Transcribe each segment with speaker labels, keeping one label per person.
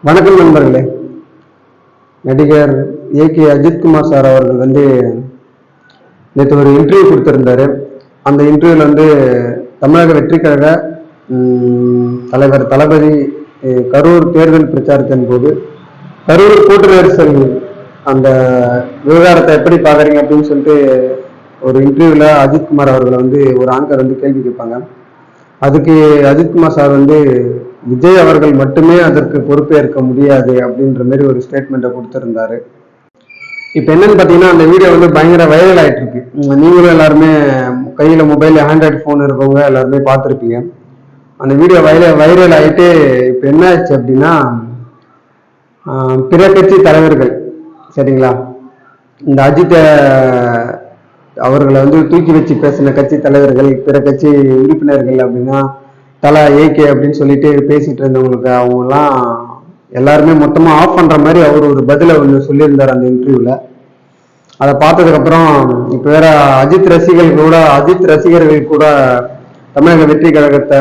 Speaker 1: வணக்கம் நண்பர்களே. நடிகர் ஏகே அஜித்குமார் சார் அவர்கள் நேற்று ஒரு இன்டர்வியூ கொடுத்திருந்தாரு. அந்த இன்டர்வியூல தமிழக வெற்றி கழக தலைவர் தளபதி கரூர் தேர்தல் பிரச்சாரத்தின் போது கரூர் கூட்டு நெரிசல் அந்த விவகாரத்தை எப்படி பாக்குறீங்க அப்படின்னு சொல்லிட்டு ஒரு இன்டர்வியூல அஜித்குமார் அவர்களை ஒரு ஆங்கர் கேள்வி கேட்பாங்க. அதுக்கு அஜித்குமார் சார் விஜய் அவர்கள் மட்டுமே அதற்கு பொறுப்பேற்க முடியாது அப்படின்ற மாதிரி ஒரு ஸ்டேட்மெண்ட்டை கொடுத்திருந்தாரு. இப்போ என்னன்னு பார்த்தீங்கன்னா, அந்த வீடியோ பயங்கர வைரல் ஆயிட்டு இருக்கு. நீங்களும் எல்லாருமே கையில மொபைல் ஆண்ட்ராய்டு ஃபோன் இருக்கவங்க எல்லாருமே பார்த்துருப்பீங்க. அந்த வீடியோ வைரல் ஆயிட்டு இப்போ என்ன ஆச்சு அப்படின்னா, பிற கட்சி தலைவர்கள் சரிங்களா, இந்த அஜித்தை அவர்களை தூக்கி வச்சு பேசின கட்சி தலைவர்கள், பிற கட்சி உறுப்பினர்கள் அப்படின்னா தலா ஏகே அப்படின்னு சொல்லிட்டு பேசிட்டு இருந்தவங்களுக்கு அவங்கெல்லாம் எல்லாருமே மொத்தமா ஆஃப் பண்ற மாதிரி அவர் ஒரு பதில சொல்லியிருந்தார் அந்த இன்டர்வியூல. அதை பார்த்ததுக்கு அப்புறம் இப்ப வேற அஜித் ரசிகர்கள் கூட தமிழக வெற்றி கழகத்தை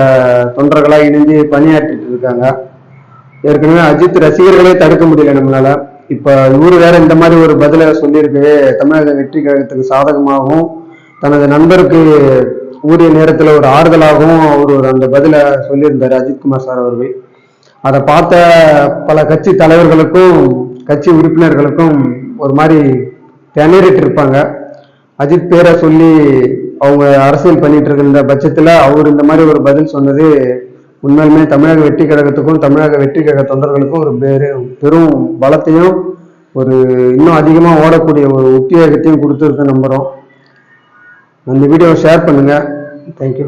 Speaker 1: தொண்டர்களா இணைஞ்சு பணியாற்றிட்டு இருக்காங்க. ஏற்கனவே அஜித் ரசிகர்களே தடுக்க முடியல நம்மளால. இப்ப இவரு வேற இந்த மாதிரி ஒரு பதில சொல்லியிருக்கவே தமிழக வெற்றி கழகத்துக்கு சாதகமாகவும் தனது நண்பருக்கு உரிய நேரத்துல ஒரு ஆறுதலாகவும் அவர் அந்த பதில சொல்லியிருந்தாரு அஜித்குமார் சார் அவர்கள். அதை பார்த்த பல கட்சி தலைவர்களுக்கும் கட்சி உறுப்பினர்களுக்கும் ஒரு மாதிரி திணறிட்டு இருப்பாங்க. அஜித் பேரை சொல்லி அவங்க அரசியல் பண்ணிட்டு இருக்கின்ற பட்சத்துல அவர் இந்த மாதிரி ஒரு பதில் சொன்னது உண்மையிலுமே தமிழக வெற்றி கழகத்துக்கும் தமிழக வெற்றி கழக தொண்டர்களுக்கும் ஒரு பெரும் பலத்தையும் இன்னும் அதிகமா ஓடக்கூடிய ஒரு உத்வேகத்தையும் கொடுத்துருக்கு நம்புறோம். அந்த வீடியோவை ஷேர் பண்ணுங்க. தேங்க்யூ.